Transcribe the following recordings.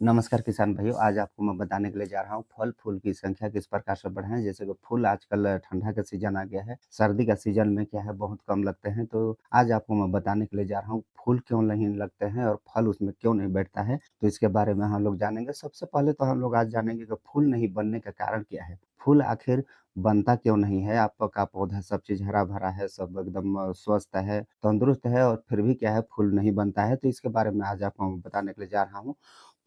नमस्कार किसान भाइयों, आज आपको मैं बताने के लिए जा रहा हूँ फल-फूल की संख्या किस प्रकार से बढ़ाएँ। जैसे कि फूल आजकल ठंडा का सीज़न आ गया है, सर्दी का सीज़न में क्या है बहुत कम लगते हैं, तो आज आपको मैं बताने के लिए जा रहा हूँ फूल क्यों नहीं लगते हैं और फल उसमें क्यों नहीं बैठता है, तो इसके बारे में हम लोग जानेंगे। सबसे पहले तो हम लोग आज जानेंगे कि फूल नहीं बनने का कारण क्या है? फूल आखिर बनता क्यों नहीं है? आपका पौधा सब चीज़ हरा-भरा है, सब एकदम स्वस्थ है, तंदुरुस्त है और फिर भी क्या है फूल नहीं बनता है, तो इसके बारे में आज आपको मैं बताने के लिए जा रहा हूँ।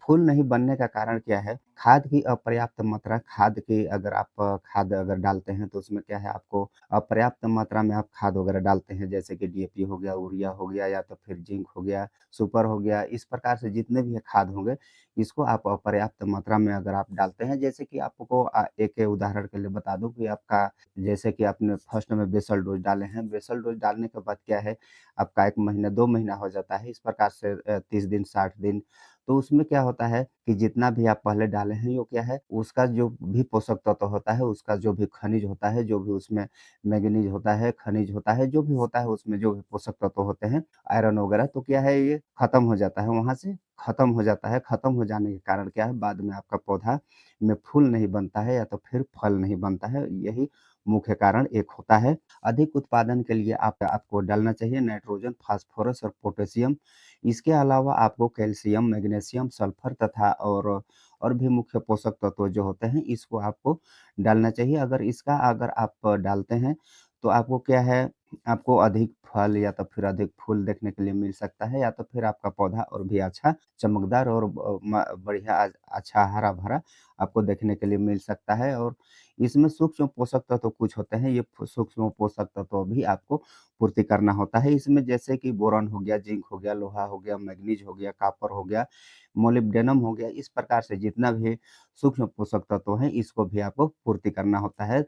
फूल नहीं बनने का कारण क्या है? खाद की अपर्याप्त मात्रा खाद की अगर आप खाद अगर डालते हैं तो उसमें क्या है आपको अपर्याप्त मात्रा में आप खाद वगैरह डालते हैं जैसे कि डीएपी हो गया, यूरिया हो गया या तो फिर जिंक हो गया, सुपर हो गया, इस प्रकार से जितने भी खाद होंगे, इसको आप अपर्याप्त मात्रा में अगर आप डालते हैं जैसे कि आपको एक उदाहरण के लिए बता दूँ कि आपका जैसे कि आपने फर्स्ट में बेसल डोज़ डाले हैं, बेसल डोज़ डालने के बाद क्या है, आपका 1 महीना 2 महीना हो जाता है, इस प्रकार से 30 दिन, 60 दिन तो उसमें क्या होता है कि जितना भी आप पहले डाले हैं, वो क्या है, उसका जो भी पोषक तत्व होता है, उसका जो भी खनिज होता है, जो भी उसमें मैंगनीज़ होता है, खनिज होता है, जो भी होता है उसमें जो भी पोषक तत्व होते हैं, आयरन वगैरह, तो क्या है ये खत्म हो जाता है, वहाँ से खत्म हो जाता है। खत्म हो जाने के कारण क्या है, बाद में आपका पौधा में फूल नहीं बनता है या तो फिर फल नहीं बनता है, यही मुख्य कारण एक होता है। अधिक उत्पादन के लिए आपको डालना चाहिए नाइट्रोजन, फास्फोरस और पोटेशियम इसके अलावा आपको कैल्शियम, मैग्नीशियम, सल्फर तथा और भी मुख्य पोषक तत्व जो होते हैं, इसको आपको डालना चाहिए। अगर आप डालते हैं, तो आपको क्या है, आपको अधिक फल या तो फिर अधिक फूल देखने के लिए मिल सकता है या तो फिर आपका पौधा और भी अच्छा चमकदार और बढ़िया अच्छा हरा-भरा आपको देखने के लिए मिल सकता है और इसमें सूक्ष्म पोषक तत्व कुछ होते हैं, ये सूक्ष्म पोषक तत्व भी आपको पूर्ति करना होता है। इसमें जैसे कि बोरॉन हो गया, जिंक हो गया, लोहा हो गया, मैग्नीज हो गया, कॉपर हो गया, मोलिब्डेनम हो गया, इस प्रकार से जितना भी सूक्ष्म पोषक तत्व हैं, इसको भी आपको पूर्ति करना होता है।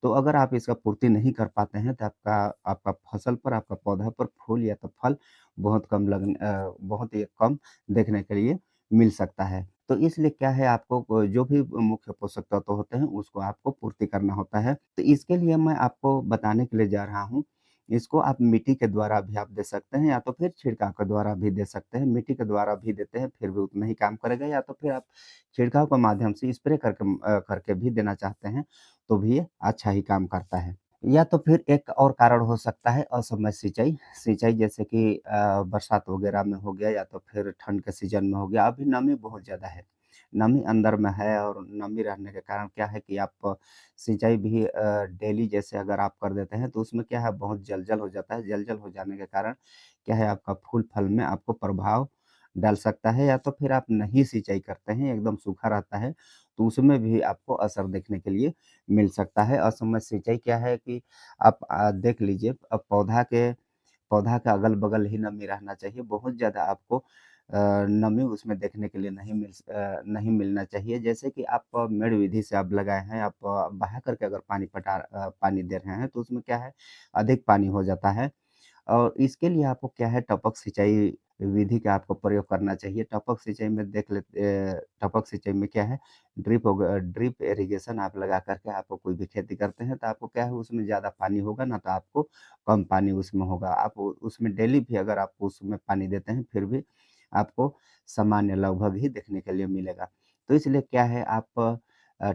तो अगर आप इसका पूर्ति नहीं कर पाते हैं, तो आपका आपका फसल पर, आपका पौधा पर फूल या तो फल बहुत ही कम देखने के लिए मिल सकता है। तो इसलिए क्या है आपको जो भी मुख्य पोषक तत्व होते हैं, उसको आपको पूर्ति करना होता है। तो इसके लिए मैं आपको बताने के लिए जा रहा हूँ इसको आप मिट्टी के द्वारा भी आप दे सकते हैं या तो फिर छिड़काव के द्वारा भी दे सकते हैं। मिट्टी के द्वारा भी देते हैं, फिर भी उतना ही काम करेगा या तो फिर आप छिड़काव के माध्यम से स्प्रे करके भी देना चाहते हैं, तो भी ये अच्छा ही काम करता है। या तो फिर एक और कारण हो सकता है असमय सिंचाई। सिंचाई जैसे कि बरसात वगैरह में हो गया या तो फिर ठंड के सीज़न में हो गया। अभी नमी बहुत ज़्यादा है। नमी अंदर में है और नमी रहने के कारण क्या है कि आप सिंचाई भी डेली जैसे अगर आप कर देते हैं तो उसमें क्या है बहुत जल-जल हो जाता है। जल-जल हो जाने के कारण क्या है आपका फूल-फल में आपको प्रभाव डाल सकता है या तो फिर आप नहीं सिंचाई करते हैं, एकदम सूखा रहता है, तो उसमें भी आपको असर देखने के लिए मिल सकता है। असमय सिंचाई क्या है कि आप देख लीजिए पौधा के अगल-बगल ही नमी रहना चाहिए। बहुत ज़्यादा आपको नमी उसमें देखने के लिए नहीं मिलना चाहिए। जैसे कि आप मेड़ विधि से आप लगाए हैं, आप बहा करके अगर पानी दे रहे हैं, तो उसमें क्या है, अधिक पानी हो जाता है। और इसके लिए आपको क्या है टपक सिंचाई विधि का आपको प्रयोग करना चाहिए। टपक सिंचाई में क्या है ड्रिप इरिगेशन आप लगा कर के आपको कोई भी खेती करते हैं तो आपको क्या है उसमें ज़्यादा पानी होगा ना तो आपको कम पानी उसमें होगा। आप उसमें डेली भी अगर आप उसमें पानी देते हैं फिर भी आपको सामान्य लगभग ही देखने के लिए मिलेगा। तो इसलिए क्या है आप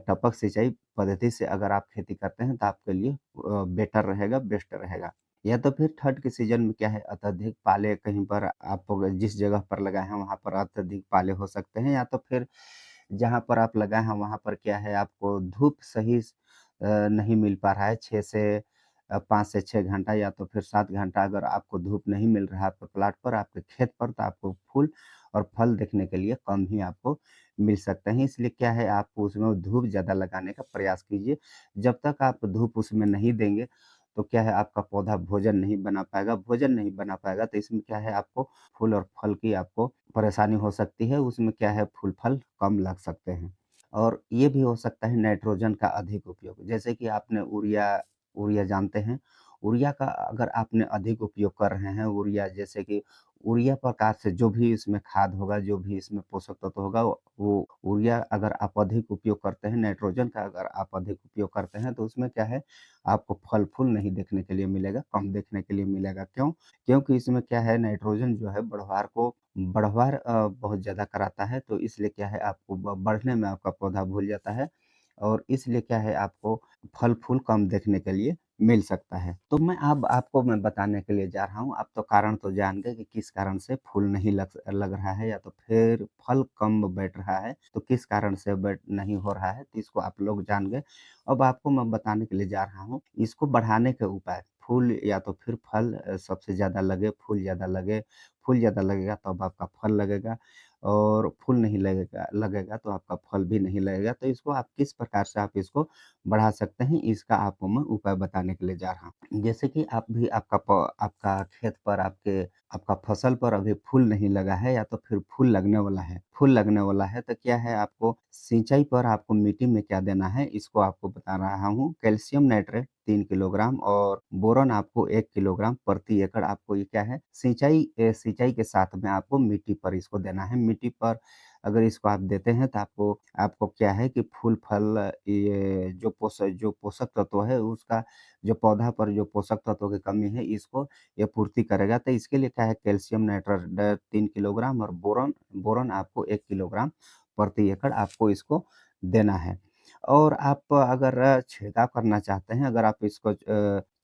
टपक सिंचाई पद्धति से अगर आप खेती करते हैं तो आपके लिए बेटर रहेगा, बेस्ट रहेगा। या तो फिर ठंड के सीज़न में क्या है अत्यधिक पाले कहीं पर आप जिस जगह पर लगाए हैं वहाँ पर अत्यधिक पाले हो सकते हैं या तो फिर जहाँ पर आप लगाए हैं वहाँ पर क्या है आपको धूप सही नहीं मिल पा रहा है 6 से 5 से 6 घंटा या तो फिर 7 घंटा अगर आपको धूप नहीं मिल रहा है आपके प्लॉट पर, आपके खेत पर तो आपको फूल और फल देखने के लिए कम ही आपको मिल सकते हैं। इसलिए क्या है आप उसमें धूप ज़्यादा लगाने का प्रयास कीजिए। जब तक आप धूप उसमें नहीं देंगे तो क्या है आपका पौधा भोजन नहीं बना पाएगा तो इसमें क्या है आपको फूल और फल की आपको परेशानी हो सकती है, उसमें क्या है फूल-फल कम लग सकते हैं। और ये भी हो सकता है नाइट्रोजन का अधिक उपयोग, जैसे कि आपने यूरिया यूरिया जानते हैं, यूरिया का अगर आपने अधिक उपयोग कर रहे हैं, यूरिया जैसे कि यूरिया प्रकार से जो भी इसमें खाद होगा, जो भी इसमें पोषक तत्व होगा, वो यूरिया अगर आप अधिक उपयोग करते हैं, नाइट्रोजन का अगर आप अधिक उपयोग करते हैं, तो उसमें क्या है, आपको फल-फूल नहीं देखने के लिए मिलेगा, कम देखने के लिए मिलेगा। क्यों? क्योंकि इसमें क्या है, नाइट्रोजन जो है बढ़वार बहुत ज़्यादा कराता है, तो इसलिए क्या है, आपको बढ़ने में आपका पौधा भूल जाता है और इसलिए क्या है, आपको फल-फूल कम देखने के लिए मिल सकता है। तो मैं बताने के लिए जा रहा हूँ, आप तो कारण तो जान गए कि किस कारण से फूल नहीं लग रहा है या तो फिर फल कम बैठ रहा है, तो किस कारण से बैठ नहीं हो रहा है, तो इसको आप लोग जान गए। अब आपको मैं बताने के लिए जा रहा हूँ, इसको बढ़ाने के उपाय। फूल या तो फिर फल सबसे ज़्यादा लगे, फूल ज़्यादा लगेगा तब आपका फल लगेगा और फूल नहीं लगेगा लगेगा तो आपका फल भी नहीं लगेगा। तो इसको आप किस प्रकार से आप इसको बढ़ा सकते हैं, इसका आपको मैं उपाय बताने के लिए जा रहा हूँ। जैसे कि आप भी आपका खेत पर आपका फसल पर अभी फूल नहीं लगा है या तो फिर फूल लगने वाला है तो क्या है, आपको सिंचाई पर आपको मिट्टी में क्या देना है, इसको आपको बता रहा हूँ। कैल्शियम नाइट्रेट 3 किलोग्राम और बोरॉन आपको 1 किलोग्राम प्रति एकड़ आपको ये क्या है, सिंचाई के साथ में आपको मिट्टी पर इसको देना है। मिट्टी पर अगर इसको आप देते हैं तो आपको आपको क्या है कि फूल फल ये जो पोषक तत्व है उसका जो पौधा पर जो पोषक तत्वों की कमी है इसको ये पूर्ति करेगा। तो इसके लिए क्या है, कैल्शियम नाइट्रेट 3 किलोग्राम और बोरॉन बोरॉन आपको 1 किलोग्राम प्रति एकड़ आपको इसको देना है। और आप अगर छिड़काव करना चाहते हैं, अगर आप इसको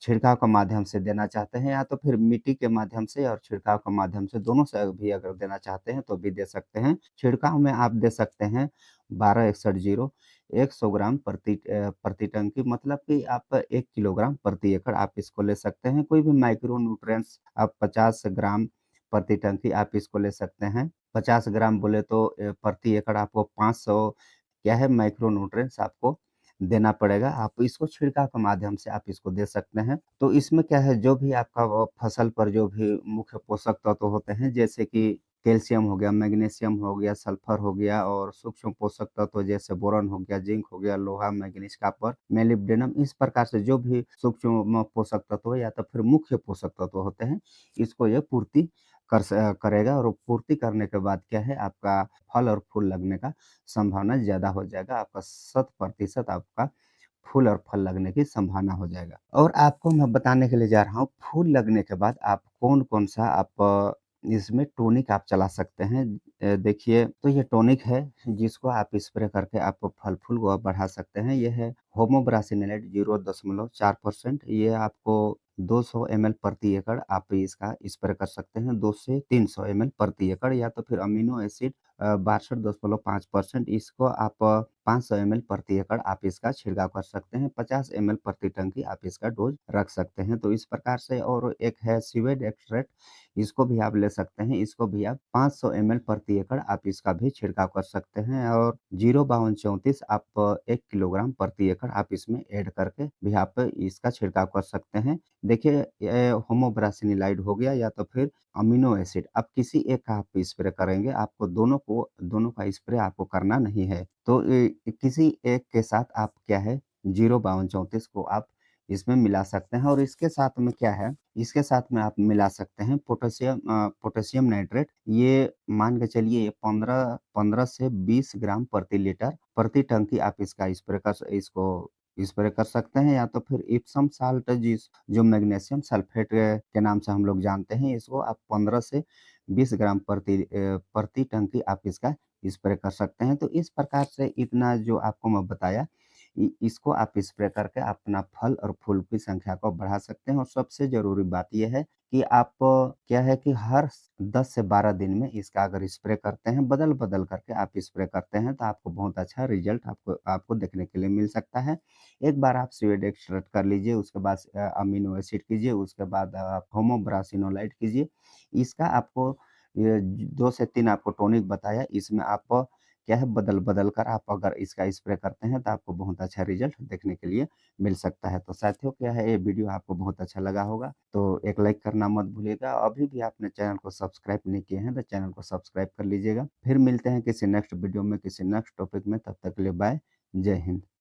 छिड़काव के माध्यम से देना चाहते हैं या तो फिर मिट्टी के माध्यम से और छिड़काव के माध्यम से दोनों से भी अगर देना चाहते हैं तो भी दे सकते हैं। छिड़काव में आप दे सकते हैं 12-61-0 100 ग्राम प्रति टंकी, मतलब कि आप 1 किलोग्राम प्रति एकड़ आप इसको ले सकते हैं। कोई भी माइक्रो न्यूट्रिएंट्स आप 50 ग्राम प्रति टंकी आप इसको ले सकते हैं। 50 ग्राम बोले तो प्रति एकड़ आपको 500 क्या है, माइक्रो न्यूट्रिएंट्स आपको देना पड़ेगा। आप इसको छिड़काव के माध्यम से आप इसको दे सकते हैं। तो इसमें क्या है, जो भी आपका वो फसल पर जो भी मुख्य पोषक तत्व होते हैं जैसे कि कैल्शियम हो गया, मैग्नीशियम हो गया, सल्फर हो गया और सूक्ष्म पोषक तत्व जैसे बोरॉन हो गया, जिंक हो गया, लोहा, मैंगनीज, कॉपर, मोलिब्डेनम, इस प्रकार से जो भी सूक्ष्म पोषक तत्व या तो फिर मुख्य पोषक तत्व होते हैं, इसको ये पूर्ति करेगा और पूर्ति करने के बाद क्या है, आपका फल और फूल लगने का संभावना ज़्यादा हो जाएगा। आपका 100% आपका फूल और फल लगने की संभावना हो जाएगा। और आपको मैं बताने के लिए जा रहा हूँ, फूल लगने के बाद आप कौन-कौन सा इसमें टॉनिक आप चला सकते हैं। देखिए, तो ये टॉनिक है जिसको आप स्प्रे करके आप फल-फूल को आप बढ़ा सकते हैं। ये है होमोब्रासिनेलेट 0.4%, ये आपको 200 एमएल प्रति एकड़ आप इसका स्प्रे कर सकते हैं, 2 से 300 एमएल प्रति एकड़, या तो फिर अमीनो एसिड 62.5%, इसको आप 500 एमएल प्रति एकड़ आप इसका छिड़काव कर सकते हैं। 50 एमएल प्रति टंकी आप इसका डोज़ रख सकते हैं। तो इस प्रकार से, और एक है सीवेज एक्सट्रैक्ट, इसको भी आप ले सकते हैं। इसको भी आप 500 एमएल प्रति एकड़ आप इसका भी छिड़काव कर सकते हैं और 05234 आप 1 किलोग्राम प्रति एकड़ आप इसमें ऐड करके भी आप इसका छिड़काव कर सकते हैं। देखिए, ये होमोब्रासिनिलाइड हो गया या तो फिर अमीनो एसिड, आप किसी एक का आप स्प्रे करेंगे, आपको दोनों का स्प्रे आपको करना नहीं है। तो किसी एक के साथ आप क्या है, 05234 को आप इसमें मिला सकते हैं और इसके साथ में क्या है, इसके साथ में आप मिला सकते हैं पोटेशियम नाइट्रेट। ये मान के चलिए, ये 15 से 20 ग्राम प्रति लीटर प्रति टंकी आप इसका स्प्रे कर सकते हैं, या तो फिर इप्सम साल्ट जो मैग्नीशियम सल्फेट के नाम से हम लोग जानते हैं, इसको आप 15 से 20 ग्राम प्रति टंकी आप इसका स्प्रे कर सकते हैं। तो इस प्रकार से इतना जो आपको मैं बताया, इसको आप स्प्रे करके अपना फल और फूल की संख्या को बढ़ा सकते हैं। और सबसे ज़रूरी बात ये है कि आप क्या है कि हर 10 से 12 दिन में इसका अगर स्प्रे करते हैं, बदल-बदल करके आप स्प्रे करते हैं, तो आपको बहुत अच्छा रिज़ल्ट आपको आपको देखने के लिए मिल सकता है। एक बार आप स्वीट एक्सट्रैक्ट कर लीजिए, उसके बाद अमीनो एसिड कीजिए, उसके बाद आप होमोब्रासिनोलाइड कीजिए। इसका आपको ये 2 से 3 आपको टॉनिक बताया, इसमें आप क्या है, बदल-बदल कर आप अगर इसका स्प्रे करते हैं, तो आपको बहुत अच्छा रिज़ल्ट देखने के लिए मिल सकता है। तो साथियों, क्या है, ये वीडियो आपको बहुत अच्छा लगा होगा, तो एक लाइक करना मत भूलिएगा। अभी भी आपने चैनल को सब्सक्राइब नहीं किए हैं, तो चैनल को सब्सक्राइब कर लीजिएगा। फिर मिलते हैं किसी नेक्स्ट वीडियो में, किसी नेक्स्ट टॉपिक में, तब तक के लिए बाय, जय हिंद।